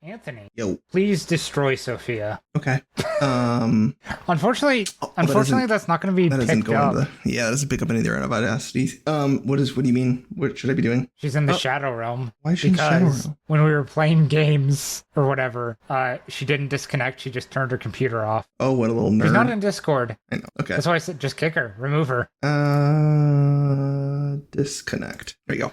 Anthony, Yo. please destroy Sophia. Okay. Unfortunately, that's not going to be picked up. That doesn't pick up any of their audacity. What do you mean? What should I be doing? She's in the Shadow Realm. Why is she in the Shadow Realm? When we were playing games or whatever, she didn't disconnect. She just turned her computer off. Oh, what a little nerd. She's not in Discord. I know. Okay. That's why I said just kick her. Remove her. Disconnect. There you go.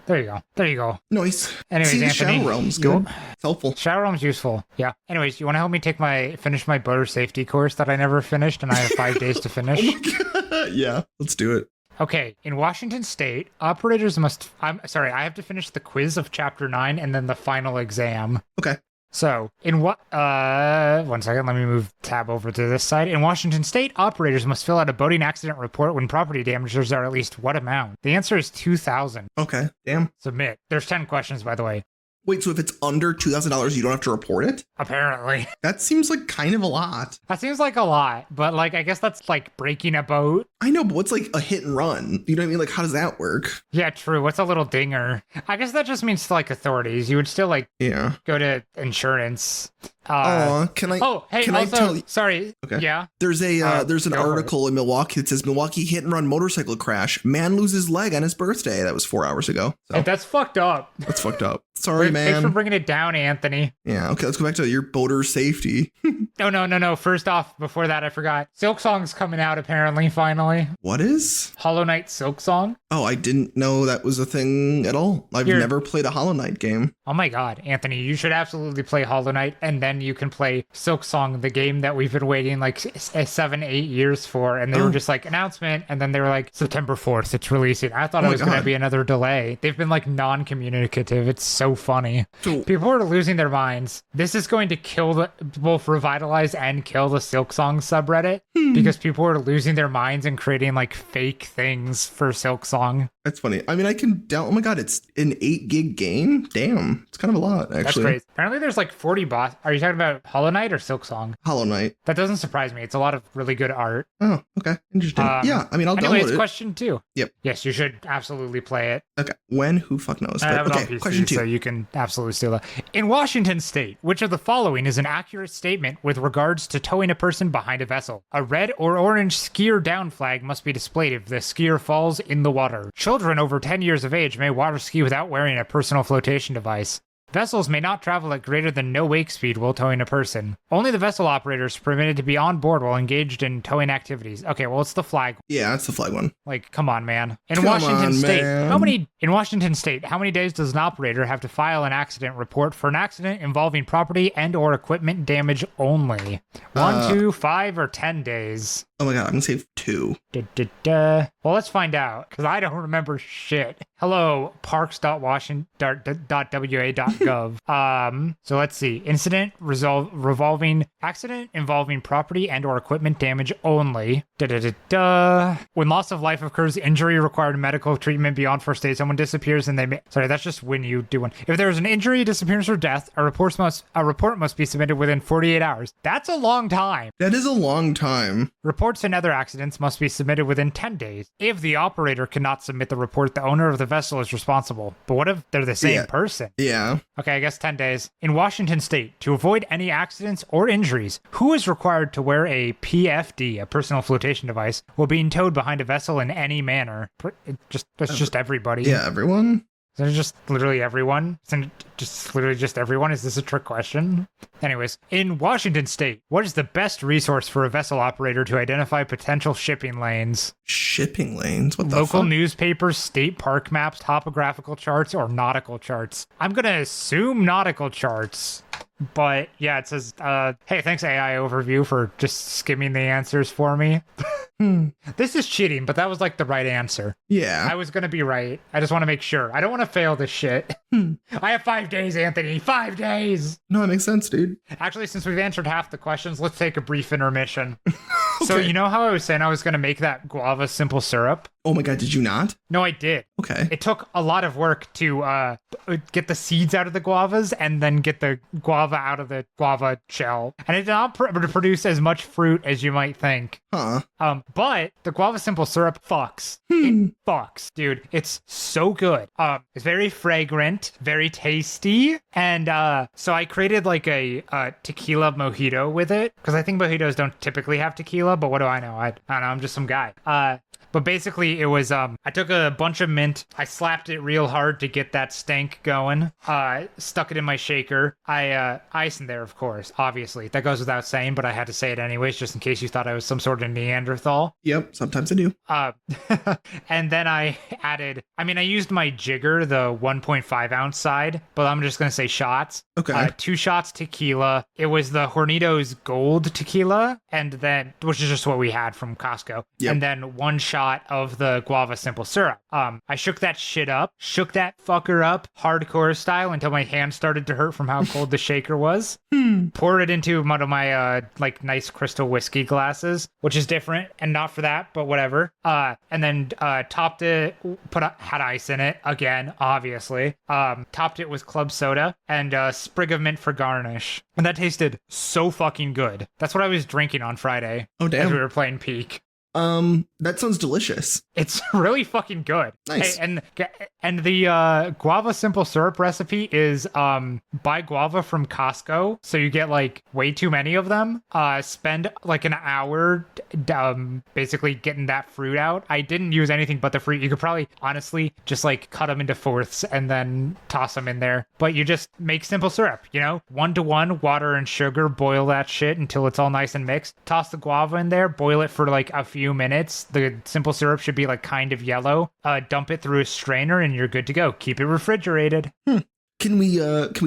There you go. Nice. Anyways, see, Anthony, the Shadow Realm's good. It's helpful. Shadow Realm's useful. Yeah. Anyways, you want to help me finish my boater safety course that I never finished, and I have 5 days to finish? Oh my God. Yeah, let's do it. Okay, in Washington State, operators must... I have to finish the quiz of Chapter 9 and then the final exam. Okay. So, one second, let me move tab over to this side. In Washington State, operators must fill out a boating accident report when property damages are at least what amount? The answer is $2,000. Okay, damn. Submit. There's 10 questions, by the way. Wait, so if it's under $2,000, you don't have to report it? Apparently. That seems like kind of a lot. That seems like a lot, but like, I guess that's like breaking a boat. I know, but what's like a hit and run? You know what I mean? Like, how does that work? Yeah, true. What's a little dinger? I guess that just means to like authorities. You would still like go to insurance. Can I? Oh, hey, can also, I tell you? Sorry. Okay. Yeah. There's an article in Milwaukee that says Milwaukee hit and run motorcycle crash. Man loses leg on his birthday. That was 4 hours ago. So. Hey, that's fucked up. That's fucked up. Sorry, man. Thanks for bringing it down, Anthony. Yeah. Okay. Let's go back to your boater safety. No. First off, before that, I forgot. Silksong's coming out apparently. Finally. What is? Hollow Knight Silksong. Oh, I didn't know that was a thing at all. I've never played a Hollow Knight game. Oh my God, Anthony, you should absolutely play Hollow Knight, and then you can play Silksong, the game that we've been waiting like 7-8 years for. And they were just like, announcement, and then they were like, September 4th, it's releasing. I thought it was going to be another delay. They've been like non-communicative. It's so funny. People are losing their minds. This is going to both revitalize and kill the Silksong subreddit because people are losing their minds and creating like fake things for Silksong. That's funny. I mean, oh my God, it's an 8 gig game? Damn. It's kind of a lot, actually. That's crazy. Apparently there's like 40 boss. Are you talking about Hollow Knight or Silksong? Hollow Knight. That doesn't surprise me. It's a lot of really good art. Oh, okay. Interesting. Yeah, I mean, I'll download it. Question 2. Yep. Yes, you should absolutely play it. Okay. When? Who fuck knows? I have it on PC, question 2. so you can absolutely steal it. In Washington State, which of the following is an accurate statement with regards to towing a person behind a vessel? A red or orange skier down flag must be displayed if the skier falls in the water. Children over 10 years of age may water ski without wearing a personal flotation device. Vessels may not travel at greater than no wake speed while towing a person. Only the vessel operators are permitted to be on board while engaged in towing activities. Okay, well, it's the flag. Yeah, it's the flag one. Like, come on, man. In Washington State, how many days does an operator have to file an accident report for an accident involving property and or equipment damage only? 1, 2, 5, or 10 days? Oh my God, I'm gonna say 2. Well, let's find out, because I don't remember shit. Hello, parks.washington.wa.gov. So let's see. Incident accident involving property and or equipment damage only. When loss of life occurs, injury required medical treatment beyond first aid, someone disappears and that's just when you do one. If there is an injury, disappearance, or death, a report must be submitted within 48 hours. That's a long time. That is a long time. Reports and other accidents must be submitted within 10 days. If the operator cannot submit the report, the owner of the vessel is responsible. But what if they're the same person? Yeah. Okay, I guess 10 days. In Washington State, to avoid any accidents or injuries, who is required to wear a PFD, a personal flotation device, while being towed behind a vessel in any manner? That's just everybody. Yeah, everyone? Is it just literally everyone? Isn't it just literally just everyone? Is this a trick question? Anyways, in Washington State, what is the best resource for a vessel operator to identify potential shipping lanes? Shipping lanes? What the Local fuck? newspapers, state park maps, topographical charts, or nautical charts? I'm gonna assume nautical charts. But yeah, it says, hey, thanks AI Overview for just skimming the answers for me. This is cheating, but that was like the right answer. Yeah. I was going to be right. I just want to make sure. I don't want to fail this shit. I have 5 days, Anthony. 5 days. No, it makes sense, dude. Actually, since we've answered half the questions, let's take a brief intermission. So Okay. you know how I was saying I was going to make that guava simple syrup? Oh my God, did you not? No, I did. Okay. It took a lot of work to get the seeds out of the guavas and then get the guava out of the guava shell. And it did not produce as much fruit as you might think. Huh. But the guava simple syrup fucks. It fucks, dude. It's so good. It's very fragrant, very tasty. And so I created like a tequila mojito with it because I think mojitos don't typically have tequila, but what do I know? I don't know. I'm just some guy. But basically, it was, I took a bunch of mint, I slapped it real hard to get that stank going, stuck it in my shaker. Ice in there, of course, obviously. That goes without saying, but I had to say it anyways, just in case you thought I was some sort of Neanderthal. Yep, sometimes I do. And then I used my jigger, the 1.5 ounce side, but I'm just going to say shots. Okay. 2 shots tequila. It was the Hornitos Gold tequila, and then, which is just what we had from Costco. Yep. And then 1 shot of the guava simple syrup. I shook that fucker up hardcore style until my hand started to hurt from how cold the shaker was. Poured it into one of my like nice crystal whiskey glasses, which is different and not for that, but whatever. And then topped it, had ice in it again, obviously. Topped it with club soda and a sprig of mint for garnish. And that tasted so fucking good. That's what I was drinking on Friday. Oh, damn. As we were playing Peak. That sounds delicious. It's really fucking good. Nice. Hey, and the guava simple syrup recipe is buy guava from Costco, so you get like way too many of them. Spend like an hour basically getting that fruit out. I didn't use anything but the fruit. You could probably honestly just like cut them into fourths and then toss them in there. But you just make simple syrup, 1-to-1 water and sugar, boil that shit until it's all nice and mixed. Toss the guava in there, boil it for like a few minutes. The simple syrup should be like kind of yellow. Dump it through a strainer and you're good to go. Keep it refrigerated. Can we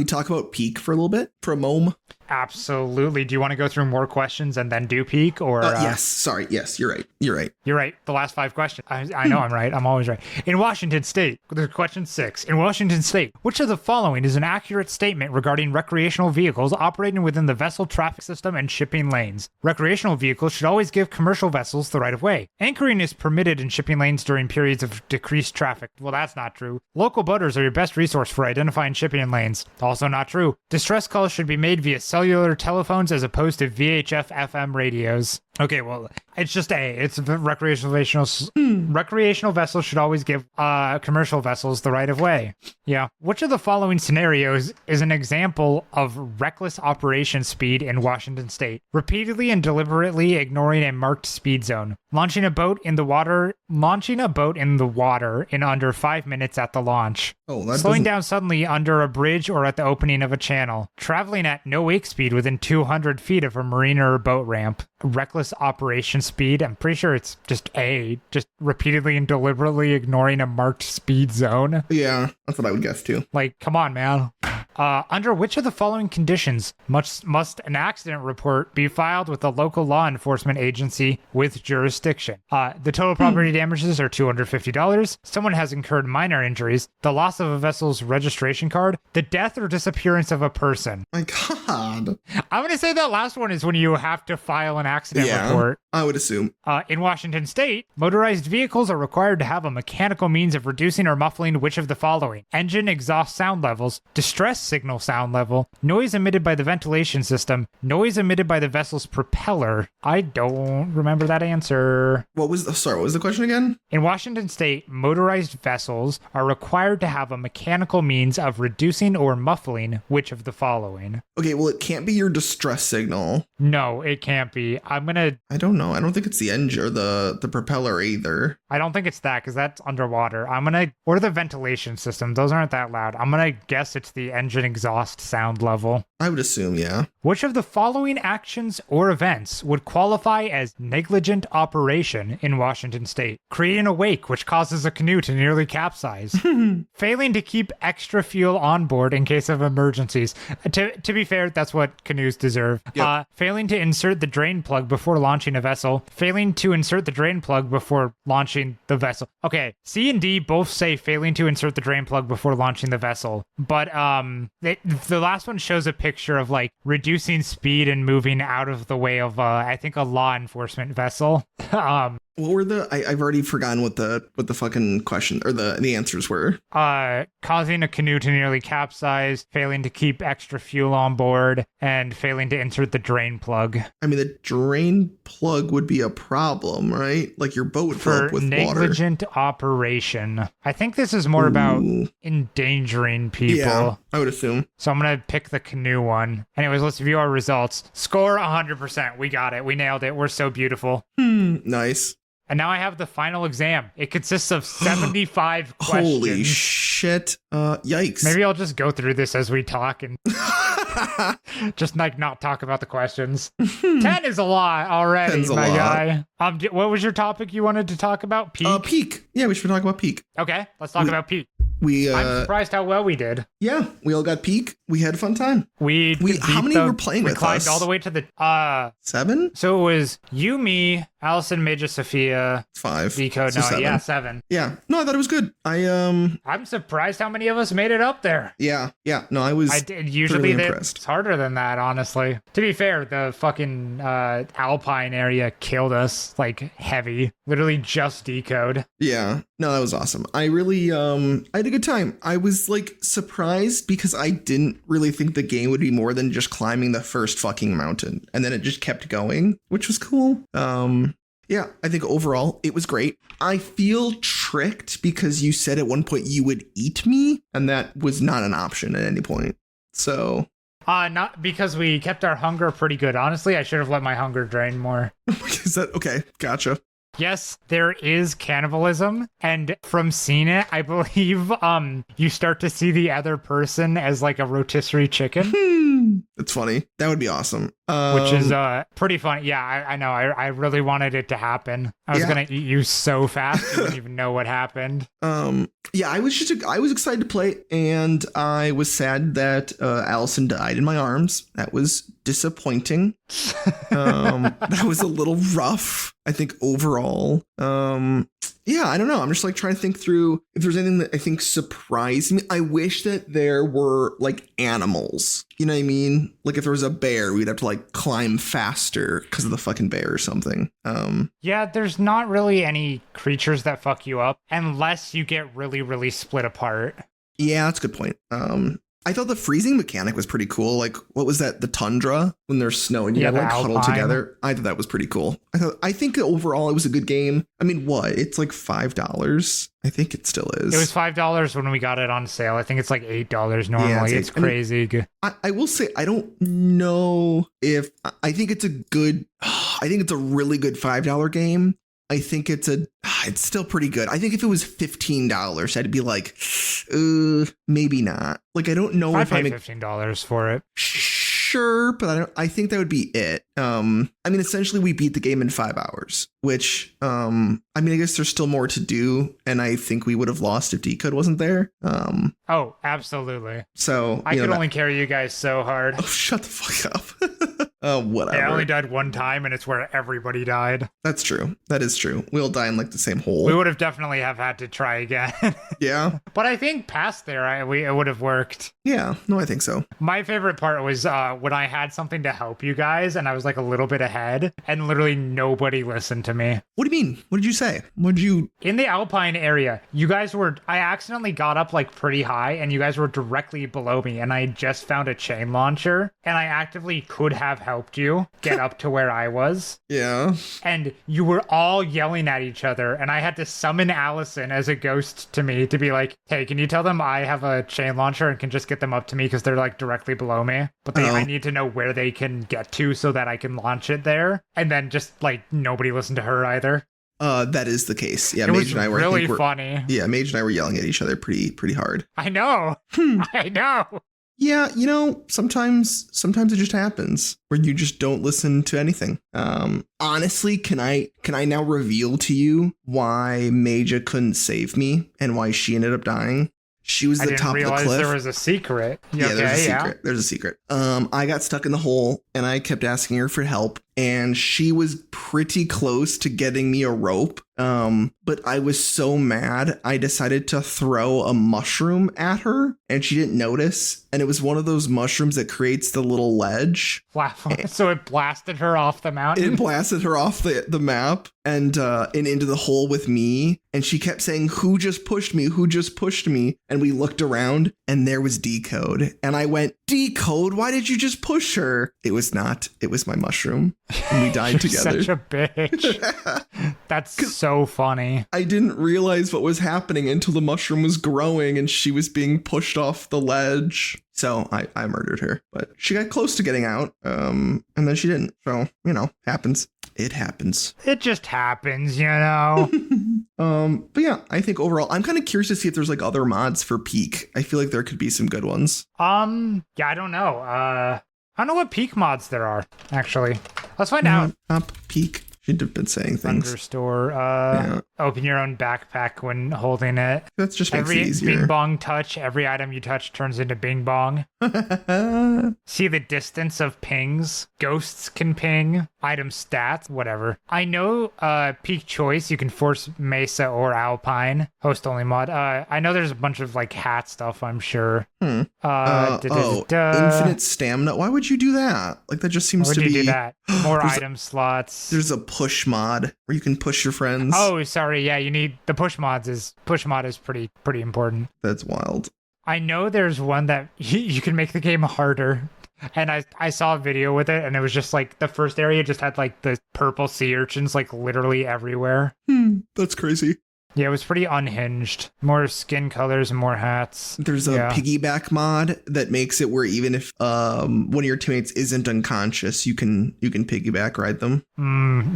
talk about Peak for a little bit? For a moment? Absolutely. Do you want to go through more questions and then do Peak? Or yes. Sorry. Yes, you're right. You're right. You're right. The last 5 questions. I know I'm right. I'm always right. In Washington State, question 6. In Washington State, which of the following is an accurate statement regarding recreational vehicles operating within the vessel traffic system and shipping lanes? Recreational vehicles should always give commercial vessels the right of way. Anchoring is permitted in shipping lanes during periods of decreased traffic. Well, that's not true. Local boaters are your best resource for identifying shipping lanes. Also not true. Distress calls should be made via cellular telephones as opposed to VHF FM radios. Okay, well, it's just it's recreational vessels should always give commercial vessels the right of way. Yeah. Which of the following scenarios is an example of reckless operation speed in Washington State? Repeatedly and deliberately ignoring a marked speed zone. Launching a boat in the water in under 5 minutes at the launch. Slowing down suddenly under a bridge or at the opening of a channel. Traveling at no wake speed within 200 feet of a marina or boat ramp. Reckless operation speed. I'm pretty sure it's just repeatedly and deliberately ignoring a marked speed zone. Yeah, that's what I would guess too. Like, come on, man. Under which of the following conditions must an accident report be filed with the local law enforcement agency with jurisdiction? The total property damages are $250. Someone has incurred minor injuries. The loss of a vessel's registration card. The death or disappearance of a person. My God. I'm going to say that last one is when you have to file an accident report. I would assume. In Washington State, motorized vehicles are required to have a mechanical means of reducing or muffling which of the following? Engine exhaust sound levels, distress signal sound level, noise emitted by the ventilation system, noise emitted by the vessel's propeller. I don't remember that answer. What was the question again? In Washington State, motorized vessels are required to have a mechanical means of reducing or muffling which of the following? Okay, well, it can't be your distress signal. No, it can't be. I don't know. I don't think it's the engine or the propeller either. I don't think it's that because that's underwater. Or the ventilation system. Those aren't that loud. I'm going to guess it's the engine exhaust sound level. I would assume, yeah. Which of the following actions or events would qualify as negligent operation in Washington State? Creating a wake which causes a canoe to nearly capsize. Failing to keep extra fuel on board in case of emergencies. To be fair, that's what canoes deserve. Yep. Failing to insert the drain plug before launching a vessel. Failing to insert the drain plug before launching the vessel. Okay, C and D both say failing to insert the drain plug before launching the vessel. But the last one shows a picture of like reducing you seen speed and moving out of the way of, I think, a law enforcement vessel. What were I've already forgotten what the fucking question or the answers were. Causing a canoe to nearly capsize, failing to keep extra fuel on board, and failing to insert the drain plug. I mean, the drain plug would be a problem, right? Like your boat would fill up with negligent water. operation. I think this is more about endangering people. Yeah, I would assume. So I'm going to pick the canoe one. Anyways, let's view our results. Score 100%. We got it. We nailed it. We're so beautiful. Nice. And now I have the final exam. It consists of 75 questions. Holy shit. Yikes. Maybe I'll just go through this as we talk and just like not talk about the questions. 10 is a lot already, my guy. What was your topic you wanted to talk about? Peak? Peak. Yeah, we should talk about Peak. Okay, let's talk about Peak. I'm surprised how well we did. Yeah, we all got Peak. We had a fun time. How many were playing with us? We climbed all the way to the 7. So it was you, me, Allison, Major, Sophia, 5. Decode. So 7. 7. Yeah. No, I thought it was good. I'm surprised how many of us made it up there. Yeah. No, I was. I did. Usually it's harder than that, honestly. To be fair, the fucking Alpine area killed us like heavy. Literally just Decode. Yeah. No, that was awesome. I really I had a good time. I was like surprised because I didn't really think the game would be more than just climbing the first fucking mountain, and then it just kept going, which was cool. Yeah, I think overall it was great. I feel tricked because you said at one point you would eat me, and that was not an option at any point. So not because we kept our hunger pretty good. Honestly, I should have let my hunger drain more. Is that okay? Gotcha. Yes, there is cannibalism, and from seeing it, I believe you start to see the other person as like a rotisserie chicken. That's funny. That would be awesome. Which is pretty funny. Yeah, I know. I really wanted it to happen. I was gonna eat you so fast you wouldn't even know what happened. Yeah, I was excited to play, and I was sad that Allison died in my arms. That was disappointing. That was a little rough, I think, overall. Yeah, I don't know. I'm just like trying to think through if there's anything that I think surprised me. I wish that there were like animals. You know what I mean? Like if there was a bear, we'd have to like climb faster because of the fucking bear or something. Yeah, there's not really any creatures that fuck you up unless you get really, really split apart. Yeah, that's a good point. I thought the freezing mechanic was pretty cool. Like, what was that? The tundra when there's snow and you gotta like huddle together. I thought that was pretty cool. I think overall it was a good game. I mean, what? It's like $5. I think it still is. It was $5 when we got it on sale. I think it's like $8 normally. Yeah, it's crazy. I will say I don't know if I think it's a good. I think it's a really good $5 game. I think it's still pretty good. I think if it was $15, I'd be like, maybe not. Like, I don't know if I paid $15 for it. Sure, but I think that would be it. I mean, essentially, we beat the game in 5 hours, which, I mean, I guess there's still more to do, and I think we would have lost if Decode wasn't there. Oh, absolutely. So I could only carry you guys so hard. Oh, shut the fuck up. Whatever. Yeah, I only died one time, and it's where everybody died. That's true. That is true. We all die in like the same hole. We would have definitely have had to try again. Yeah. But I think past there, it would have worked. Yeah. No, I think so. My favorite part was when I had something to help you guys, and I was like a little bit ahead, and literally nobody listened to me. What do you mean? What did you say? In the Alpine area, you guys I accidentally got up like pretty high, and you guys were directly below me, and I just found a chain launcher, and I actively could have helped you get up to where I was. Yeah. And you were all yelling at each other, and I had to summon Allison as a ghost to me to be like, hey, can you tell them I have a chain launcher and can just get them up to me because they're like directly below me? But I need to know where they can get to so that I can launch it there. And then just like nobody listened to her either. That is the case. Yeah, Mage and I were really funny. Yeah, Mage and I were yelling at each other pretty hard. I know. I know. Yeah, sometimes it just happens where you just don't listen to anything. Honestly, can I now reveal to you why Maja couldn't save me and why she ended up dying? She was the top of the cliff. I didn't realize there was a secret. Yeah, there's a secret. There's a secret. I got stuck in the hole and I kept asking her for help and she was pretty close to getting me a rope. But I was so mad, I decided to throw a mushroom at her and she didn't notice. And it was one of those mushrooms that creates the little ledge. Platform. So it blasted her off the mountain. It blasted her off the map and into the hole with me. And she kept saying, who just pushed me? Who just pushed me? And we looked around and there was Decode. And I went, Decode, why did you just push her? It was not. It was my mushroom. And we died together. Such a bitch. That's so funny. I didn't realize what was happening until the mushroom was growing and she was being pushed off the ledge. So I murdered her, but she got close to getting out. And then she didn't. So, happens. It happens. It just happens, But yeah, I think overall, I'm kind of curious to see if there's like other mods for Peak. I feel like there could be some good ones. Yeah, I don't know. I don't know what Peak mods there are, actually. Let's find out. Up Peak. Should have been saying things. Understore. Open your own backpack when holding it. That's just makes every it easier. Bing bong touch. Every item you touch turns into bing bong. See the distance of pings. Ghosts can ping. Item stats. Whatever. I know Peak Choice. You can force Mesa or Alpine. Host only mod. I know there's a bunch of like hat stuff. I'm sure. Infinite stamina. Why would you do that? Like that just seems Why to would be. you do that? More item slots. There's a push mod where you can push your friends. Oh, sorry. Yeah, you need the push mod is pretty important. That's wild. I know there's one that you can make the game harder. And I saw a video with it and it was just like the first area just had like the purple sea urchins like literally everywhere. That's crazy. Yeah, it was pretty unhinged. More skin colors and more hats. There's a piggyback mod that makes it where even if one of your teammates isn't unconscious, you can piggyback ride them.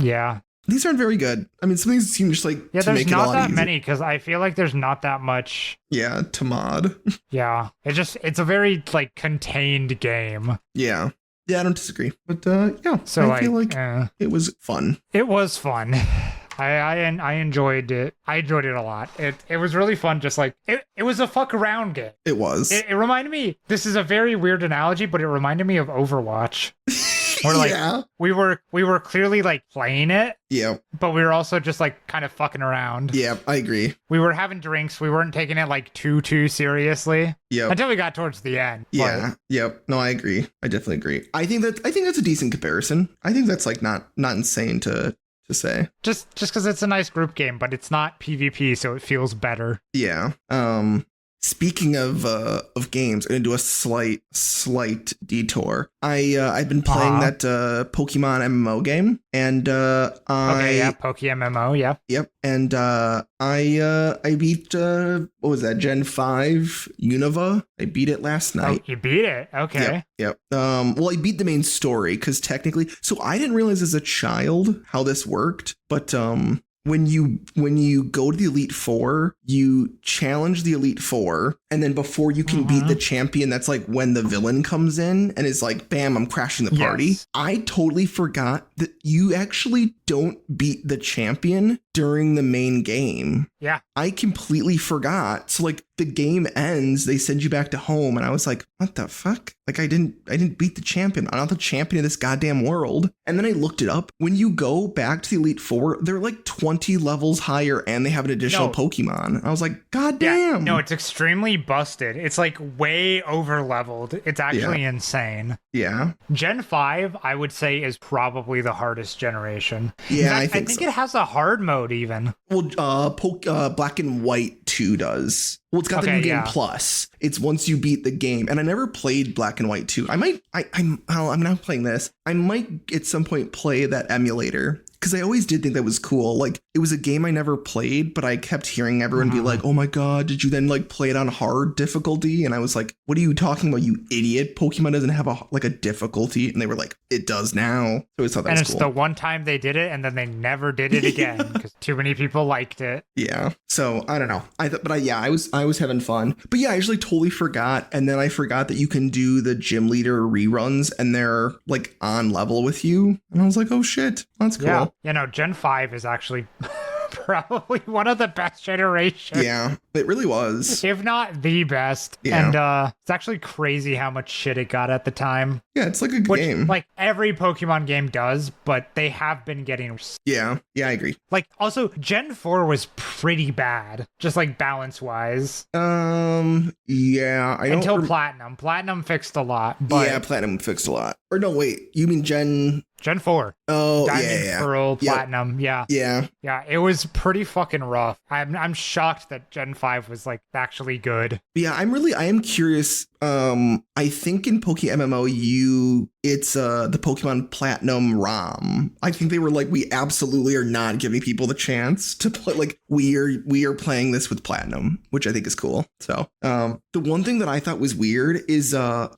Yeah. These aren't very good. I mean, some of these seem just like yeah. To There's make it not a lot that easier. many because I feel like there's not that much. Yeah, to mod. Yeah, it's a very like contained game. Yeah, I don't disagree. But yeah, So I feel like it was fun. It was fun. I enjoyed it. I enjoyed it a lot. It was really fun. Just like it was a fuck around game. It was. It reminded me. This is a very weird analogy, but it reminded me of Overwatch. Where like we were clearly like playing it. Yeah. But we were also just like kind of fucking around. Yeah, I agree. We were having drinks. We weren't taking it like too seriously. Yeah. Until we got towards the end. Yeah. Yep. No, I agree. I definitely agree. I think that's a decent comparison. I think that's like not insane to say. Just because it's a nice group game, but it's not PvP, so it feels better. Yeah. Speaking of games, I'm gonna do a slight detour. I've been playing that Pokemon MMO game, and PokeMMO, yeah. Yep, and I beat what was that, Gen 5 Unova? I beat it last night. Oh, you beat it? Okay. Yep. Well, I beat the main story because technically, so I didn't realize as a child how this worked, but when you go to the Elite Four, you challenge the Elite Four, and then before you can beat the champion, that's like when the villain comes in and is like, bam, I'm crashing the party. Yes. I totally forgot that you actually don't beat the champion during the main game. Yeah. I completely forgot. So like the game ends, they send you back to home, and I was like, what the fuck? Like I didn't beat the champion. I'm not the champion of this goddamn world. And then I looked it up. When you go back to the Elite Four, they're like 20 levels higher and they have an additional Pokemon. I was like, god damn. Yeah, no, it's extremely busted. It's like way over leveled. It's actually insane. Yeah. Gen 5, I would say, is probably the hardest generation. Yeah, I think so. it has a hard mode even. Well, Black and White 2 does. Well, it's got the new game plus. It's once you beat the game. And I never played Black and White 2. I'm not playing this. I might at some point play that emulator, because I always did think that was cool. Like, it was a game I never played, but I kept hearing everyone be like, oh my god, did you then like play it on hard difficulty? And I was like, what are you talking about, you idiot? Pokemon doesn't have a difficulty. And they were like, it does now. So I always thought that was cool. And it's the one time they did it, and then they never did it again because too many people liked it. Yeah. So I don't know. I was having fun. But yeah, I actually totally forgot. And then I forgot that you can do the gym leader reruns and they're like on level with you. And I was like, oh shit, that's cool. Yeah, Gen 5 is actually probably one of the best generations. Yeah, it really was. If not the best. Yeah. And it's actually crazy how much shit it got at the time. Yeah, it's like a good Which, game. like, every Pokemon game does, but they have been getting worse. Yeah, I agree. Like, also, Gen 4 was pretty bad, just like balance-wise. Yeah, I don't... Until Platinum. Platinum fixed a lot, but... Yeah, Platinum fixed a lot. Or no, wait, you mean Gen 4. Oh, Diamond, yeah. Pearl, Platinum, yeah. Yeah. Yeah, it was pretty fucking rough. I'm shocked that Gen 5 was, like, actually good. But yeah, I am curious. I think in PokeMMO, it's the Pokemon Platinum ROM. I think they were like, we absolutely are not giving people the chance to play. Like, we are playing this with Platinum, which I think is cool. So, the one thing that I thought was weird is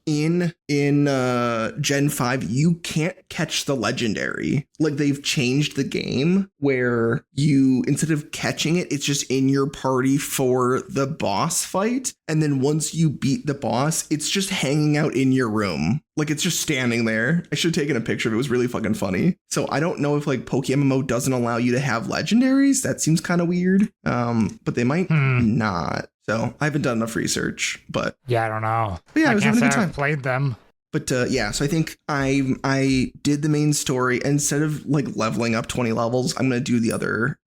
in Gen 5, you can't catch the legendary. Like, they've changed the game where you, instead of catching it, it's just in your party for the boss fight. And then once you beat the boss, it's just hanging out in your room. Like, it's just standing there. I should have taken a picture of it. It was really fucking funny. So I don't know if like PokeMMO doesn't allow you to have legendaries. That seems kind of weird. But they might not. So I haven't done enough research, but yeah, I don't know. But yeah, I was having a good time. I've played them. But yeah, so I think I did the main story. Instead of like leveling up 20 levels, I'm gonna do the other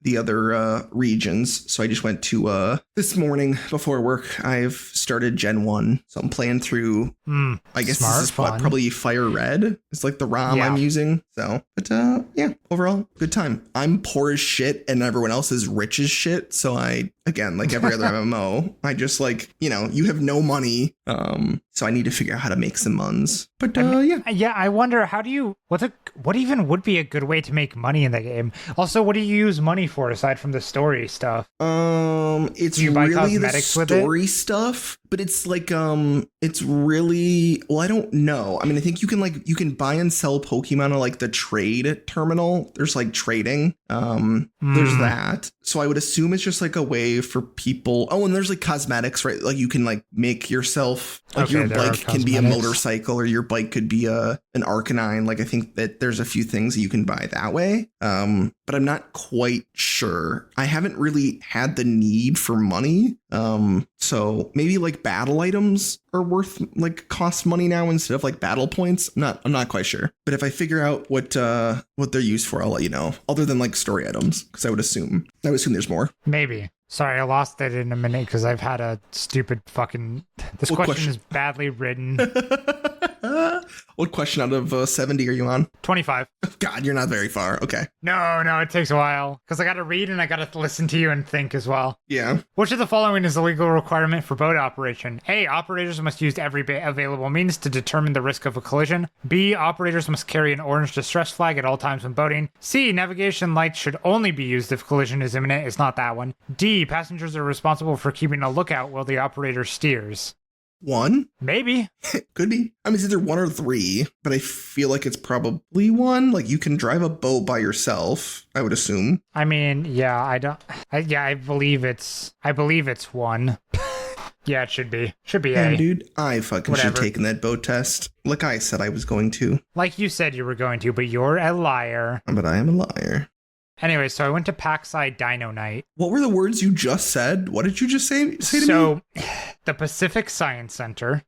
regions. So I just went to this morning before work. I've started Gen 1, so I'm playing through. I guess this is probably Fire Red. It's like the ROM I'm using. So, but yeah, overall good time. I'm poor as shit, and everyone else is rich as shit. So I, again, like every other MMO, I just like, you have no money. So I need to figure out how to make some muns. But yeah, I wonder what even would be a good way to make money in the game. Also, what do you use money for aside from the story stuff? It's really the story stuff, but it's like it's really, well, I don't know. I mean, I think you can buy and sell Pokemon on like the trade terminal. There's like trading. There's that. So I would assume it's just like a way for people. Oh, and there's like cosmetics, right? Like you can like make yourself, like your bike can be a motorcycle, or your bike could be an Arcanine. Like I think that there's a few things that you can buy that way. But I'm not quite sure. I haven't really had the need for money. So maybe like battle items are worth like cost money now instead of like battle points. I'm not quite sure. But if I figure out what they're used for, I'll let you know. Other than like story items, because I would assume there's more. Maybe. Sorry, I lost it in a minute because I've had a stupid fucking. This question is badly written. What question out of 70 are you on? 25. God, you're not very far. Okay. No, it takes a while because I got to read and I got to listen to you and think as well. Yeah. Which of the following is a legal requirement for boat operation? A, operators must use every available means to determine the risk of a collision. B, operators must carry an orange distress flag at all times when boating. C, navigation lights should only be used if collision is imminent. It's not that one. D, passengers are responsible for keeping a lookout while the operator steers. 1? Maybe. Could be. I mean, it's either 1 or 3, but I feel like it's probably 1. Like you can drive a boat by yourself, I would assume. I mean, yeah, I believe it's 1. Yeah, it should be. Should be A. Dude, I fucking should have taken that boat test. Like I said I was going to. Like you said you were going to, but you're a liar. But I am a liar. Anyway, so I went to Packside Dino Night. What were the words you just said? What did you just say to me? So, the Pacific Science Center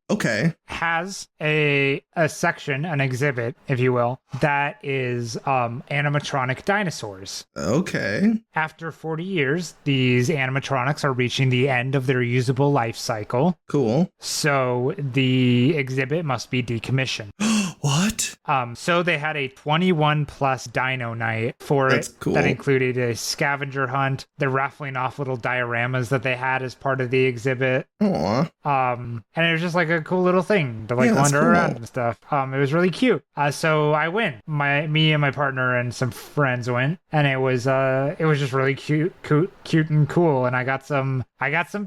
has a section, an exhibit, if you will, that is animatronic dinosaurs. Okay. After 40 years, these animatronics are reaching the end of their usable life cycle. Cool. So, the exhibit must be decommissioned. What? So they had a 21 plus dino night for That's it. Cool. That included a scavenger hunt. They're raffling off little dioramas that they had as part of the exhibit. Aww. And it was just like a cool little thing to like wander around and stuff. It was really cute. So I went. Me and my partner and some friends went, and it was just really cute and cool. And I got some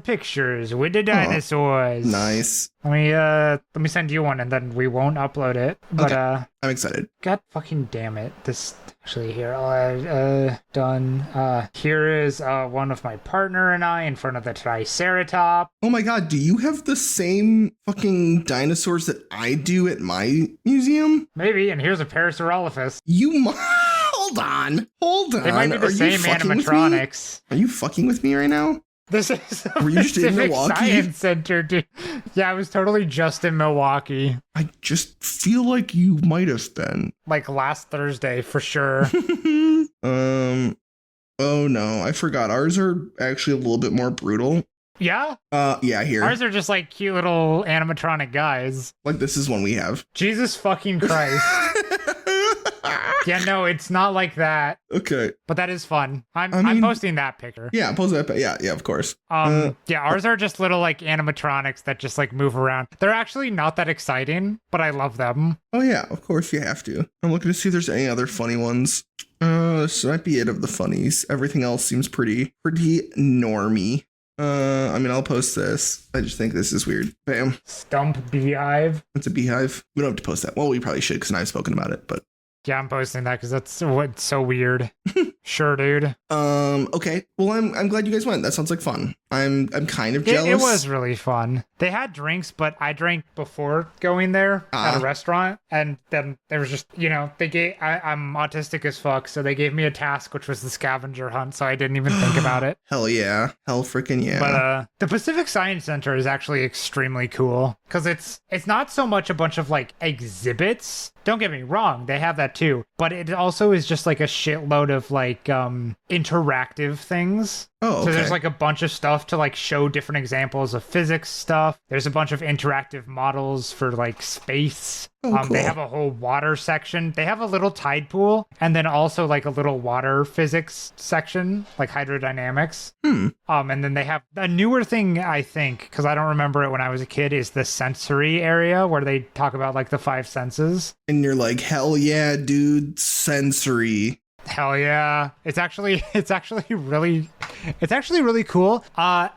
pictures with the dinosaurs. Nice. Let me send you one, and then we won't upload it. But okay. I'm excited. God fucking damn it! This actually here. Done. Here is one of my partner and I in front of the Triceratops. Oh my god! Do you have the same fucking dinosaurs that I do at my museum? Maybe. And here's a Parasaurolophus. You. Hold on. They might be the Are you same fucking with me? animatronics. Are you fucking with me right now? This is a Were you just in Pacific Milwaukee? Science Center, dude. Yeah, I was totally just in Milwaukee. I just feel like you might have been. Like last Thursday, for sure. Oh no, I forgot. Ours are actually a little bit more brutal. Yeah? Yeah, here. Ours are just like cute little animatronic guys. Like this is one we have. Jesus fucking Christ. Yeah, no, it's not like that. Okay. But that is fun. I'm posting that picture. Yeah, post that. Yeah, of course. Yeah, ours are just little like animatronics that just like move around. They're actually not that exciting, but I love them. Oh yeah, of course you have to. I'm looking to see if there's any other funny ones. This might be it of the funnies. Everything else seems pretty normy. I'll post this. I just think this is weird. Bam. Stump Beehive. It's a beehive. We don't have to post that. Well, we probably should because I've spoken about it, but. Yeah, I'm posting that because that's what's so weird. Sure, dude. Okay. Well, I'm glad you guys went. That sounds like fun. I'm kind of jealous. It was really fun. They had drinks, but I drank before going there at a restaurant, and then there was just, I'm autistic as fuck, so they gave me a task, which was the scavenger hunt, so I didn't even think about it. Hell yeah. Hell freaking yeah. But the Pacific Science Center is actually extremely cool because it's not so much a bunch of like exhibits. Don't get me wrong, they have that too, but it also is just like a shitload of like interactive things. Oh, okay. So there's like a bunch of stuff to like show different examples of physics stuff. There's a bunch of interactive models for like space. Oh, cool. They have a whole water section. They have a little tide pool and then also like a little water physics section, like hydrodynamics. And then they have a newer thing, I think, because I don't remember it when I was a kid, is the sensory area where they talk about like the 5 senses. And you're like, hell yeah, dude, sensory. Hell yeah. It's actually really cool.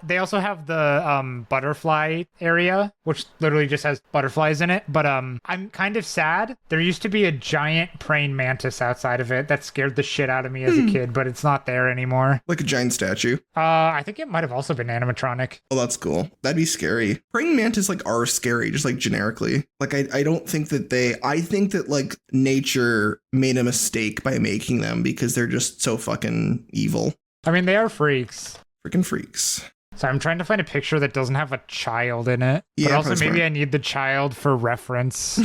They also have the butterfly area, which literally just has butterflies in it. But I'm kind of sad. There used to be a giant praying mantis outside of it that scared the shit out of me as a kid, but it's not there anymore. Like a giant statue. I think it might have also been animatronic. Oh, that's cool. That'd be scary. Praying mantis like are scary, just like generically. Like I don't think that I think that like nature made a mistake by making them because they're just so fucking evil. I mean, they are freaks. Freaking freaks. So I'm trying to find a picture that doesn't have a child in it. Yeah, but also maybe smart. I need the child for reference.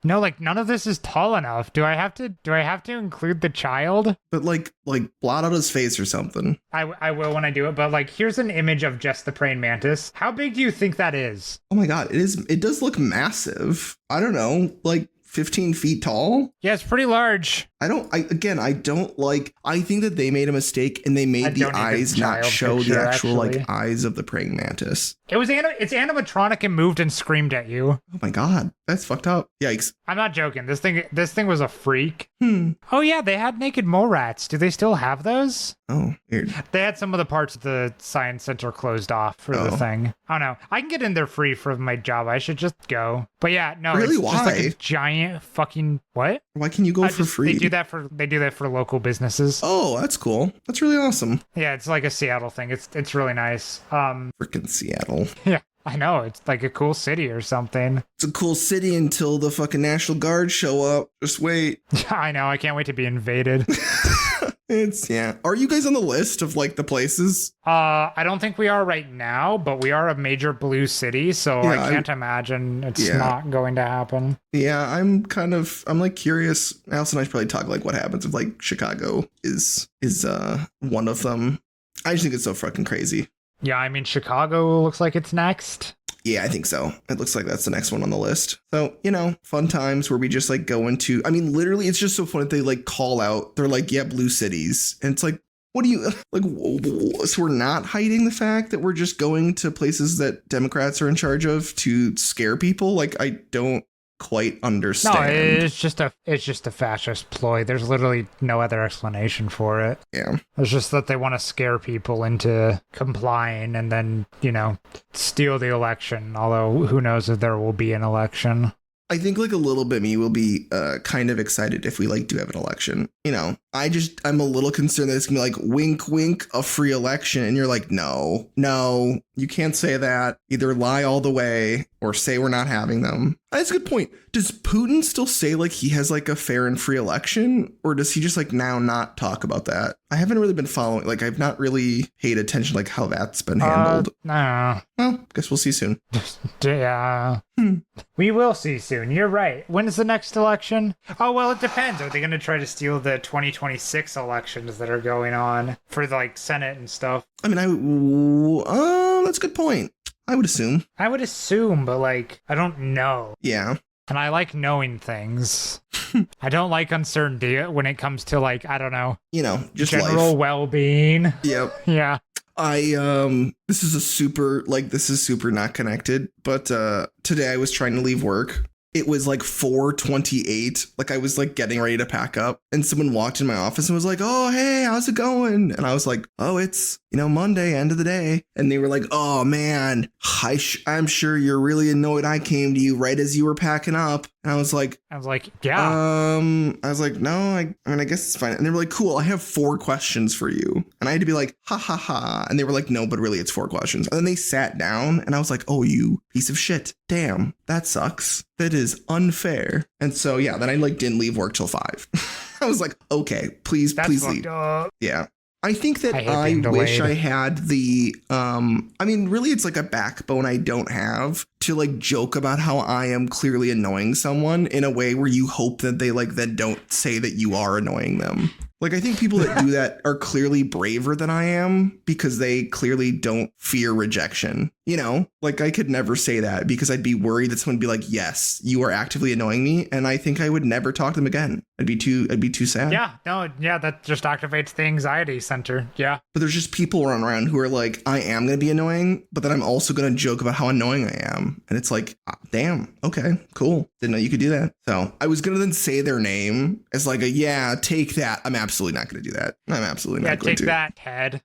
No, like none of this is tall enough. Do I have to include the child? But like blot out his face or something. I will when I do it, but like here's an image of just the praying mantis. How big do you think that is? Oh my god, it does look massive. I don't know, like 15 feet tall? Yeah, it's pretty large. I think that they made a mistake and they made the eyes not show the actual like eyes of the praying mantis. It's animatronic and moved and screamed at you. Oh my god, that's fucked up. Yikes. I'm not joking. This thing was a freak. Oh yeah, they had naked mole rats. Do they still have those? Oh, weird. They had some of the parts of the science center closed off for the thing. I don't know. I can get in there free from my job. I should just go. But yeah, no, really? It's Why? Just like a giant fucking what? Why can you go for free? They do that for local businesses. Oh, that's cool. That's really awesome. Yeah, it's like a Seattle thing. It's really nice. Freaking Seattle. Yeah, I know. It's like a cool city or something. It's a cool city until the fucking National Guard show up. Just wait. I know. I can't wait to be invaded. Are you guys on the list of like the places? I don't think we are right now, but we are a major blue city, so I can't imagine it's not going to happen. Yeah, I'm like curious. Allison and I should probably talk like what happens if like Chicago is one of them. I just think it's so fucking crazy. Yeah, I mean Chicago looks like it's next. Yeah, I think so. It looks like that's the next one on the list. So, fun times where we just like go into, literally it's just so fun that they like call out, they're like, yeah, blue cities. And it's like, what do you like? So we're not hiding the fact that we're just going to places that Democrats are in charge of to scare people. Like, I don't quite understand. No, it's just a fascist ploy. There's literally no other explanation for it. Yeah. It's just that they want to scare people into complying and then, steal the election. Although who knows if there will be an election. I think like a little bit me will be kind of excited if we like do have an election. I'm a little concerned that it's gonna be like wink, wink, a free election. And you're like, no, you can't say that. Either lie all the way or say we're not having them. That's a good point. Does Putin still say like he has like a fair and free election, or does he just like now not talk about that? I haven't really been following. Like I've not really paid attention like how that's been handled. No. Well, guess we'll see soon. Yeah. We will see soon. You're right. When is the next election? Oh, well, it depends. Are they going to try to steal the 2026 elections that are going on for like Senate and stuff? I mean, that's a good point. I would assume. I would assume, but like, I don't know. Yeah. And I like knowing things. I don't like uncertainty when it comes to like, I don't know. You know, just general life. Well-being. Yep. Yeah. This is super not connected, but today I was trying to leave work. It was like 4:28. Like I was like getting ready to pack up, and someone walked in my office and was like, "Oh, hey, how's it going?" And I was like, "Oh, it's, Monday, end of the day." And they were like, "Oh man, I'm sure you're really annoyed I came to you right as you were packing up." And I was like, yeah. I was like, no, I mean, I guess it's fine. And they were like, cool, I have 4 questions for you. And I had to be like, ha ha ha. And they were like, no, but really it's 4 questions. And then they sat down and I was like, oh, you piece of shit. Damn, that sucks. That is unfair. And so, yeah, then I like didn't leave work till 5. I was like, okay, please leave. Yeah. I think that I wish I had the, really it's like a backbone I don't have to like joke about how I am clearly annoying someone in a way where you hope that they like then don't say that you are annoying them. Like, I think people that do that are clearly braver than I am because they clearly don't fear rejection. Like I could never say that because I'd be worried that someone would be like, yes, you are actively annoying me. And I think I would never talk to them again. I'd be too sad. Yeah, no, yeah, that just activates the anxiety center. Yeah. But there's just people running around who are like, I am going to be annoying, but then I'm also going to joke about how annoying I am. And it's like, damn, okay, cool. Didn't know you could do that. So I was going to then say their name as like take that. I'm absolutely not going to do that. I'm absolutely not going to. Yeah, take that, Ted.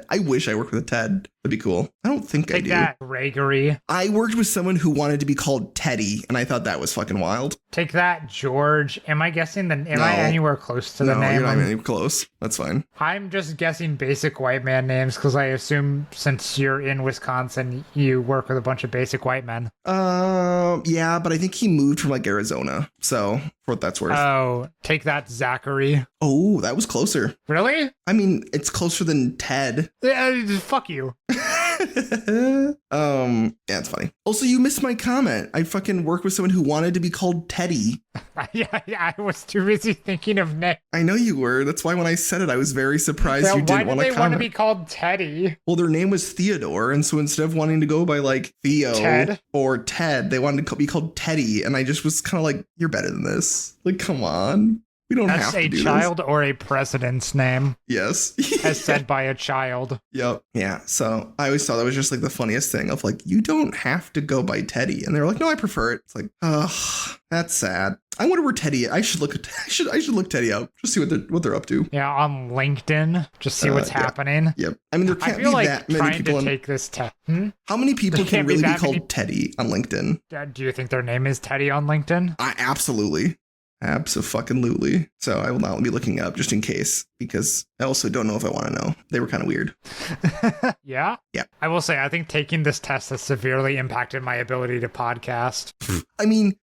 I wish I worked with a Ted. That'd be cool. I don't think I do. Take that, Gregory. I worked with someone who wanted to be called Teddy, and I thought that was fucking wild. Take that, George. Am I guessing am I anywhere close to the name? No, you're not even close. That's fine. I'm just guessing basic white man names because I assume since you're in Wisconsin, you work with a bunch of basic white men. Yeah, but I think he moved from like Arizona. So for what that's worth. Oh, take that, Zachary. Oh, that was closer. Really? I mean, it's closer than Ted. Fuck you. Yeah, it's funny. Also, you missed my comment. I fucking worked with someone who wanted to be called Teddy. Yeah, I was too busy thinking of Nick. I know you were. That's why when I said it, I was very surprised you didn't want to comment. Why did they want to be called Teddy? Well, their name was Theodore, and so instead of wanting to go by like Theo or Ted, they wanted to be called Teddy, and I just was kind of like, you're better than this. Like, come on. We don't have to do this. That's a child or a president's name. Yes. As said by a child. Yep. Yeah. So I always thought that was just like the funniest thing of like, you don't have to go by Teddy. And they were like, no, I prefer it. It's like, oh, that's sad. I wonder where Teddy is. I should look Teddy up. Just see what they're up to. Yeah, on LinkedIn. Just see what's happening. Yep. I mean, there can't be that many people take this test. How many people can really be called Teddy on LinkedIn? Do you think their name is Teddy on LinkedIn? Absolutely. Abso-fucking-lutely. So I will not be looking up just in case, because I also don't know if I want to know. They were kind of weird. Yeah? Yeah. I will say, I think taking this test has severely impacted my ability to podcast. I mean,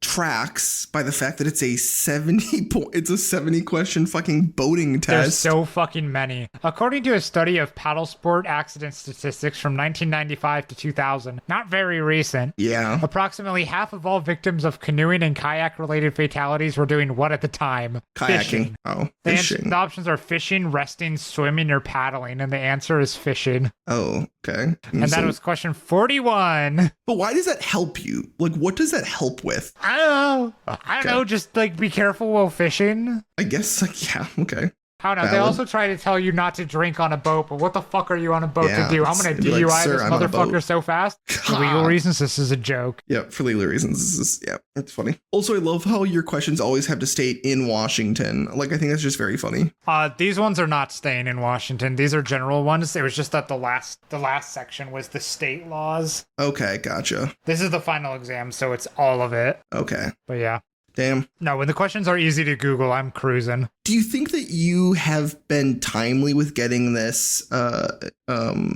tracks by the fact that it's a 70 question fucking boating test. There's so fucking many. According to a study of paddle sport accident statistics from 1995 to 2000, not very recent. Yeah. Approximately half of all victims of canoeing and kayak related fatalities were doing what at the time? Kayaking. Fishing. Oh, fishing. The options are fishing, resting, swimming, or paddling, and the answer is fishing. Oh, okay. And that was question 41. But why does that help you? Like, what does that help with? I don't know. I don't know. Just like be careful while fishing. I guess, like, yeah, okay. I don't know. They also try to tell you not to drink on a boat, but what the fuck are you on a boat to do? I'm going to DUI this motherfucker so fast. For legal reasons, this is a joke. Yeah, for legal reasons, this is, it's funny. Also, I love how your questions always have to state in Washington. Like, I think that's just very funny. These ones are not staying in Washington. These are general ones. It was just that the last section was the state laws. Okay, gotcha. This is the final exam, so it's all of it. Okay. But yeah. Damn. No, when the questions are easy to Google, I'm cruising. Do you think that you have been timely with getting this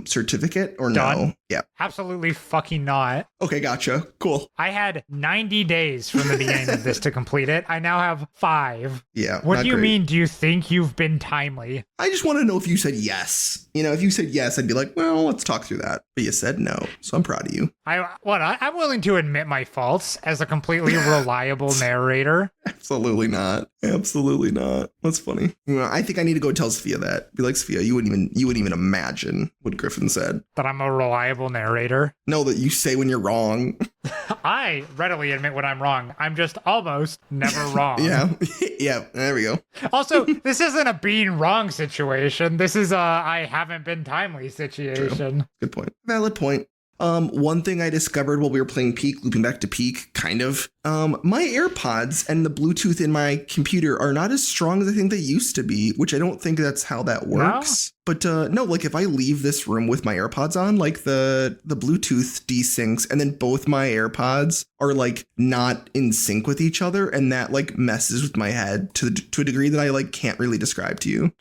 certificate or Done? no? Yeah. Absolutely fucking not. Okay, gotcha. Cool. I had 90 days from the beginning of this to complete it. I now have 5. Yeah. What not do you great. mean, do you think you've been timely? I just want to know if you said yes. You know, if you said yes, I'd be like, well, let's talk through that. But you said no, so I'm proud of you. I'm willing to admit my faults as a completely reliable narrator. Absolutely not. Absolutely not. That's funny. You know, I think I need to go tell Sophia that. Be like, Sophia, you wouldn't even imagine what Griffin said. That I'm a reliable narrator. No, that you say when you're wrong. I readily admit when I'm wrong. I'm just almost never wrong. Yeah. Yeah. There we go. Also, this isn't a being wrong situation. This is a I haven't been timely situation. True. Good point. Valid point. One thing I discovered while we were playing Peak, looping back to Peak, kind of, my AirPods and the Bluetooth in my computer are not as strong as I think they used to be, which I don't think that's how that works. But no, like if I leave this room with my AirPods on, like the Bluetooth desyncs and then both my AirPods are like not in sync with each other. And that like messes with my head to a degree that I like can't really describe to you.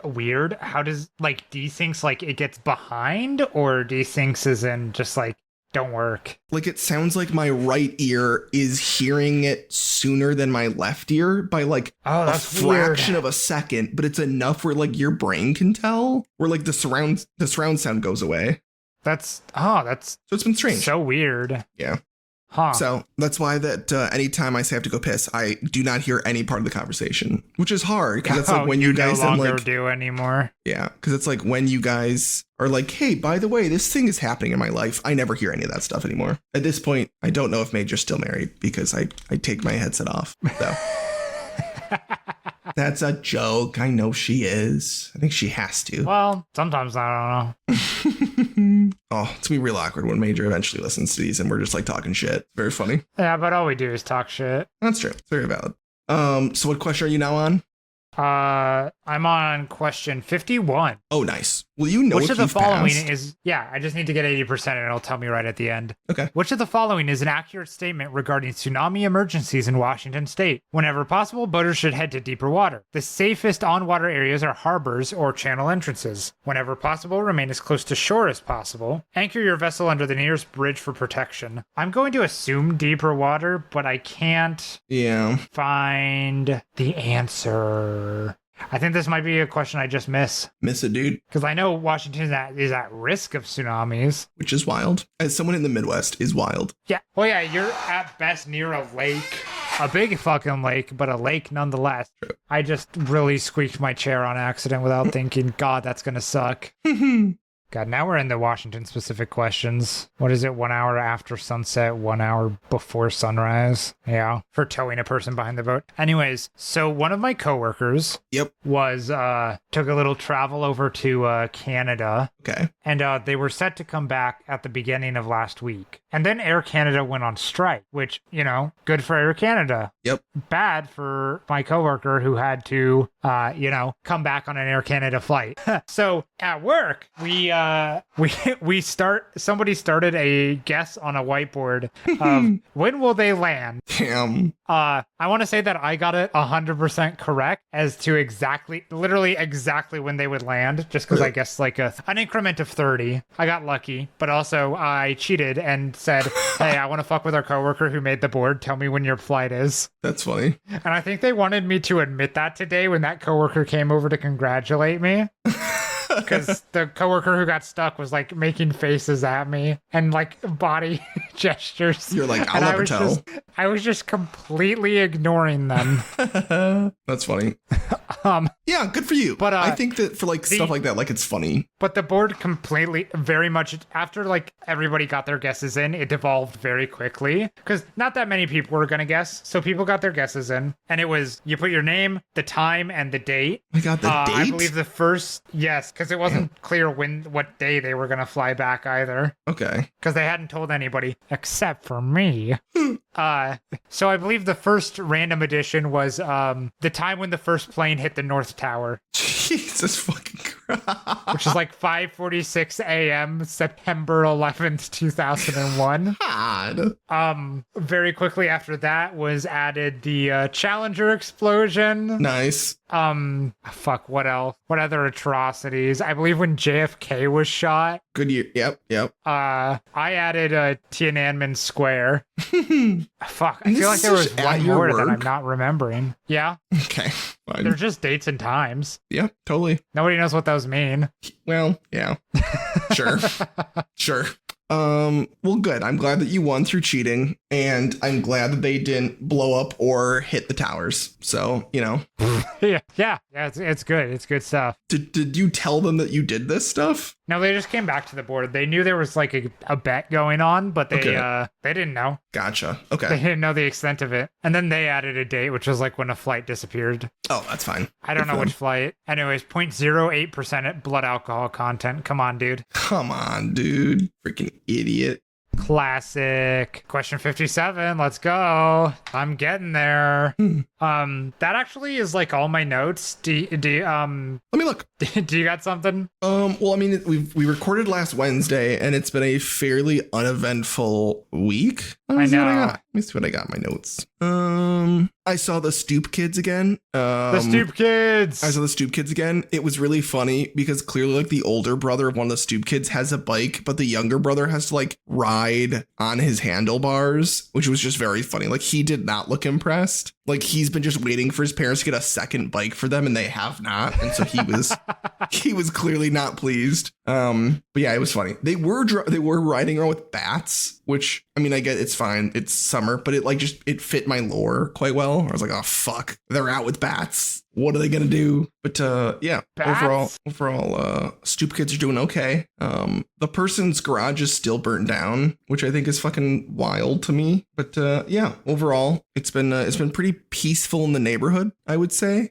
Weird. How does like desyncs, like it gets behind, or desyncs is in just like don't work? Like it sounds like my right ear is hearing it sooner than my left ear by like a fraction of a second, but it's enough where like your brain can tell, where like the surround sound goes away. So it's been strange. So weird. Yeah. Huh. So that's why that anytime I say I have to go piss, I do not hear any part of the conversation, which is hard because it's like when you guys no longer like, do anymore. Yeah, because it's like when you guys are like, hey, by the way, this thing is happening in my life. I never hear any of that stuff anymore. At this point, I don't know if Major's still married because I take my headset off. So that's a joke. I know she is. I think she has to. Well, sometimes I don't know. Oh, it's gonna be real awkward when Major eventually listens to these and we're just like talking shit. Very funny. Yeah, but all we do is talk shit. That's true. It's very valid. So what question are you now on? I'm on question 51. Oh, nice. Will you know which if of the you've following passed? is? Yeah, I just need to get 80% and it'll tell me right at the end. Okay. Which of the following is an accurate statement regarding tsunami emergencies in Washington state? Whenever possible, boaters should head to deeper water. The safest on-water areas are harbors or channel entrances. Whenever possible, remain as close to shore as possible. Anchor your vessel under the nearest bridge for protection. I'm going to assume deeper water, but I can't find the answer. I think this might be a question I just miss. Miss it, dude. Because I know Washington is at risk of tsunamis. Which is wild. As someone in the Midwest is wild. Yeah. Well, yeah, you're at best near a lake. A big fucking lake, but a lake nonetheless. True. I just really squeaked my chair on accident without thinking, God, that's going to suck. God, now we're in the Washington-specific questions. What is it? 1 hour after sunset, 1 hour before sunrise? Yeah, for towing a person behind the boat. Anyways, so one of my coworkers was, took a little travel over to Canada. Okay. And they were set to come back at the beginning of last week. And then Air Canada went on strike, which, you know, good for Air Canada. Yep. Bad for my coworker who had to, come back on an Air Canada flight. So at work, somebody started a guess on a whiteboard of when will they land? Damn. I want to say that I got it 100% correct as to literally exactly when they would land, just because I guess like an increment of 30. I got lucky, but also I cheated and said, hey, I want to fuck with our coworker who made the board. Tell me when your flight is. That's funny. And I think they wanted me to admit that today when that coworker came over to congratulate me. Because the coworker who got stuck was like making faces at me and like body gestures. You're like, I'll never tell. I was just completely ignoring them. That's funny. Yeah, good for you. But I think that for like stuff like that, like it's funny. But the board very much after like everybody got their guesses in, it devolved very quickly because not that many people were gonna guess. So people got their guesses in, and it was you put your name, the time, and the date. I got the date. I believe the first because it wasn't clear what day they were gonna fly back either. Okay. Because they hadn't told anybody except for me. So I believe the first random addition was the time when the first plane hit the North Tower. Jesus fucking Christ. which is like 5:46 a.m. September 11th, 2001. God. Very quickly after that was added the Challenger explosion. Nice. Fuck, what else? What other atrocities? I believe when JFK was shot, Good year. Yep. I added Tiananmen Square. Fuck, I And feel like this there is was just at one your more that I'm work? not remembering. Yeah, Okay. Fine. they're just dates and times. Yeah, totally. Nobody knows what those mean. Well, yeah. Sure. Sure. Well, good. I'm glad that you won through cheating, and I'm glad that they didn't blow up or hit the towers. So, yeah, it's good. It's good stuff. did you tell them that you did this stuff? No, they just came back to the board. They knew there was like a bet going on, but they didn't know. Gotcha. They Okay. didn't know the extent of it. And then they added a date, which was like when a flight disappeared. Oh, that's fine. I don't know which flight. Anyways, 0.08% blood alcohol content. Come on, dude. Come on, dude. Freaking idiot. Classic. Question 57. Let's go. I'm getting there. That actually is like all my notes. Let me look. Do you got something? Well, I mean, we recorded last Wednesday, and it's been a fairly uneventful week. I know. Let me see what I got in my notes. I saw the Stoop kids again. The Stoop kids. I saw the Stoop kids again. It was really funny because clearly, like, the older brother of one of the Stoop kids has a bike, but the younger brother has to like ride on his handlebars, which was just very funny. Like, he did not look impressed. Like, he's been just waiting for his parents to get a second bike for them, and they have not. And so he was he was clearly not pleased. But yeah, it was funny. They were riding around with bats, which, I mean, I get it's fine. It's summer, but it fit my lore quite well. I was like, oh fuck, they're out with bats. What are they gonna do? But yeah, Bats? overall, Stoop kids are doing okay. The person's garage is still burnt down, which I think is fucking wild to me. But yeah, overall, it's been pretty peaceful in the neighborhood, I would say.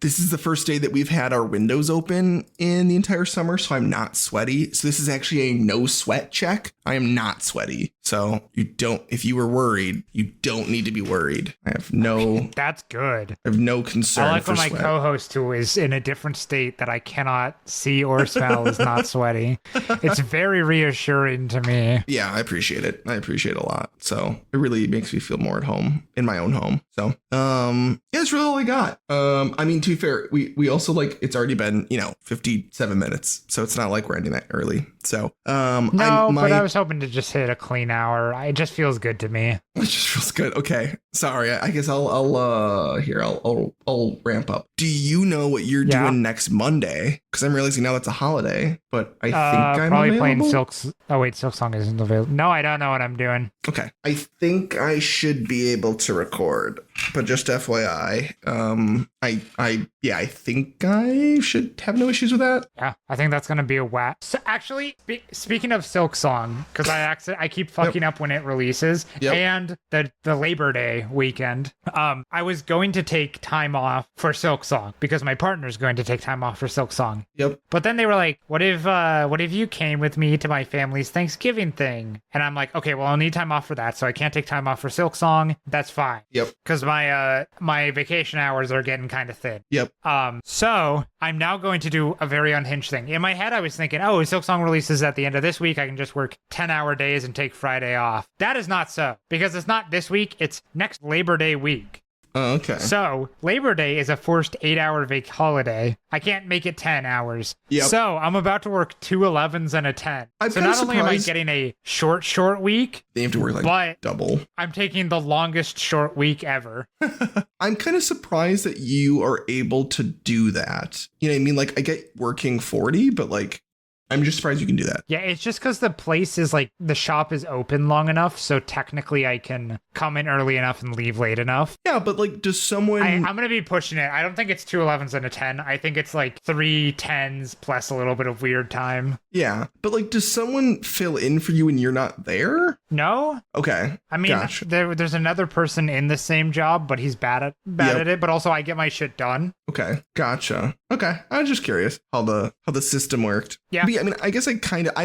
This is the first day that we've had our windows open in the entire summer, so I'm not sweaty. So this is actually a no sweat check. I am not sweaty. So if you were worried, you don't need to be worried. That's good. I have no concern. I like for when my sweat. co-host, who is in a different state that I cannot see or smell, is not sweaty. It's very reassuring to me. Yeah, I appreciate it. I appreciate it a lot. So it really makes me feel more at home in my own home. So yeah, that's really all I got. I mean, to be fair, we also, like, it's already been 57 minutes, so it's not like we're ending that early. So but I was hoping to just hit a clean hour. It just feels good to me. It just feels good. Okay, sorry. I guess I'll ramp up. Do you know what you're doing next Monday? Because I'm realizing now that's a holiday, but I think I'm probably available. playing Silksong isn't available. No, I don't know what I'm doing. Okay, I think I should be able to record, but just FYI, I think I should have no issues with that. Yeah, I think that's gonna be a whack. So actually, speaking of Silksong, because I keep fucking up when it releases, and the Labor Day weekend, I was going to take time off for Silksong because my partner's going to take time off for Silksong. Yep. But then they were like, "What if you came with me to my family's Thanksgiving thing?" And I'm like, "Okay, well, I'll need time off for that, so I can't take time off for Silksong. That's fine." Yep. Because my vacation hours are getting kind of thin. Yep. So I'm now going to do a very unhinged thing. In my head, I was thinking, oh, Silksong releases at the end of this week. I can just work 10-hour days and take Friday off. That is not so, because it's not this week. It's next Labor Day week. Oh, okay. So Labor Day is a forced 8-hour holiday. I can't make it 10 hours. Yep. So I'm about to work 2 11s and a 10. So not only am I getting a short week, they have to work like double. I'm taking the longest short week ever. I'm kind of surprised that you are able to do that. You know what I mean? Like, I get working 40, but like, I'm just surprised you can do that. Yeah, it's just because the place is like, the shop is open long enough, so technically I can come in early enough and leave late enough. Yeah, but like, does someone... I'm going to be pushing it. I don't think it's 2 11s and a 10. I think it's like 3 10s plus a little bit of weird time. Yeah. But like, does someone fill in for you when you're not there? No? Okay. I mean, Gotcha. there's another person in the same job, but he's bad at it. But also, I get my shit done. Okay. Gotcha. Okay. I was just curious how the system worked. Yeah. But I mean, I guess I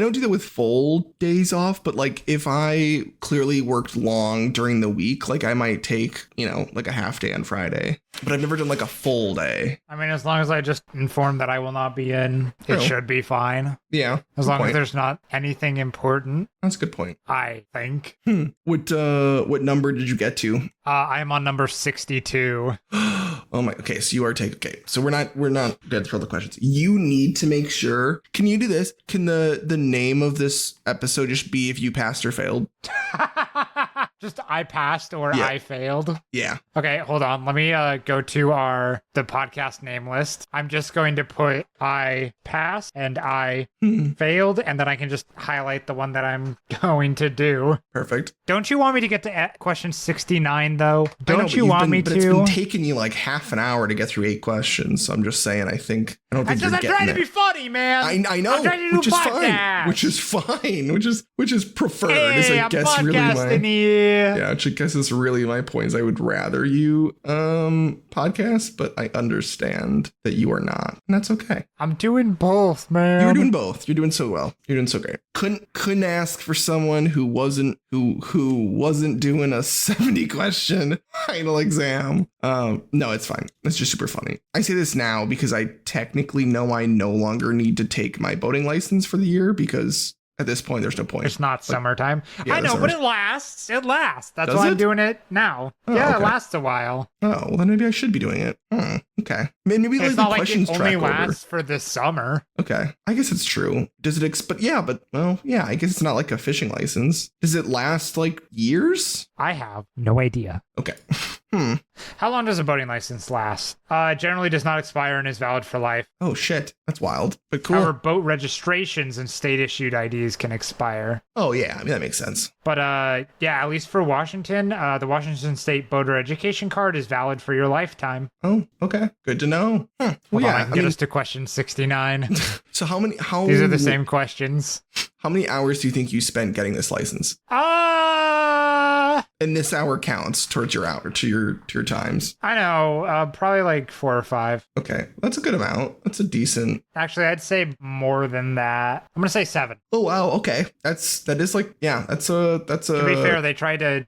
don't do that with full days off, but like if I clearly worked long during the week, like I might take, like a half day on Friday, but I've never done like a full day. I mean, as long as I just inform that I will not be in, it should be fine. Yeah. As long as there's not anything important. That's a good point. I think. What number did you get to? I am on number 62. Oh my. Okay, so you are taking. Okay, so we're not good for the questions. You need to make sure. Can you do this? Can the name of this episode just be if you passed or failed? Just I passed or Yeah. I failed. Yeah. Okay, hold on. Let me go to the podcast name list. I'm just going to put I passed and I failed, and then I can just highlight the one that I'm going to do. Perfect. Don't you want me to get to question 69 though? Don't you but want me but to? It's been taking you like half an hour to get through 8 questions. So I'm just saying. I don't think I'm you're getting trying to there. be funny, man. I know, I'm trying to do which is podcasts. fine. Which is preferred. Hey, is I I'm guess really podcasting here. Yeah, which I guess is really my point. Is I would rather you podcast, but I understand that you are not, and that's okay. I'm doing both, man. You're doing both. You're doing so well. You're doing so great. Couldn't ask for someone who wasn't doing a 70 question final exam. No, it's fine. It's just super funny. I say this now because I technically know I no longer need to take my boating license for the year because at this point there's no point. It's not summertime. Yeah, I know, but it lasts. It lasts. That's why I'm doing it now. Yeah, okay. It lasts a while. Oh, well then maybe I should be doing it. Okay. Maybe It's like not the like questions it only track order. lasts for this summer. Okay. I guess it's true. Does it I guess it's not like a fishing license. Does it last like years? I have no idea. Okay. How long does a boating license last? Generally does not expire and is valid for life. Oh shit. That's wild. But cool. However, boat registrations and state issued IDs can expire. Oh yeah, I mean that makes sense. But yeah, at least for Washington, the Washington State Boater Education Card is valid for your lifetime. Oh, okay. Good to know. Well, Hold on, yeah. I can get us to question 69. So These are the same questions. How many hours do you think you spent getting this license? And this hour counts towards your hour to your times. I know, probably like 4 or 5. Okay, that's a good amount. That's a decent. Actually, I'd say more than that. I'm gonna say 7. Oh wow. Okay, that is like that's a. To be fair, they try to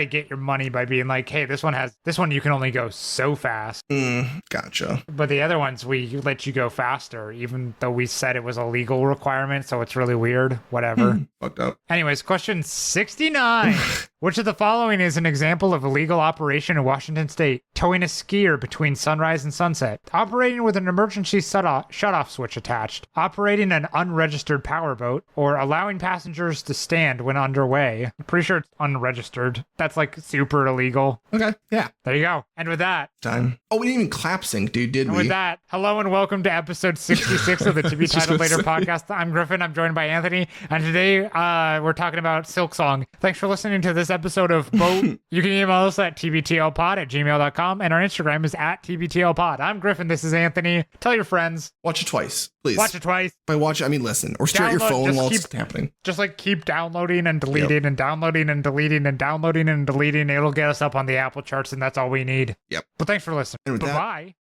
get your money by being like, hey, this one you can only go so fast. Gotcha. But the other ones we let you go faster, even though we said it was a legal requirement, so it's really weird. Whatever. Fucked up. Anyways, question 69. Which of the following is an example of a legal operation in Washington State? Towing a skier between sunrise and sunset. Operating with an emergency shut-off switch attached. Operating an unregistered powerboat. Or allowing passengers to stand when underway. I'm pretty sure it's unregistered. That's like super illegal. Okay. Yeah. There you go. And with that. Time. Oh, we didn't even clap sync, dude, did we? With that, hello and welcome to episode 66 of the To Be Titled Later podcast. I'm Griffin. I'm joined by Anthony. And today we're talking about Silksong. Thanks for listening to this episode of Boat. You can email us at tbtlpod@gmail.com. And our Instagram is at tbtlpod. I'm Griffin. This is Anthony. Tell your friends. Watch it twice, please. Watch it twice. By watch, I mean listen. Or stare at your phone while it's happening. Just like keep downloading and deleting and downloading and deleting and downloading and deleting. It'll get us up on the Apple charts, and that's all we need. Yep. But thanks for listening. And with that, Bye-bye.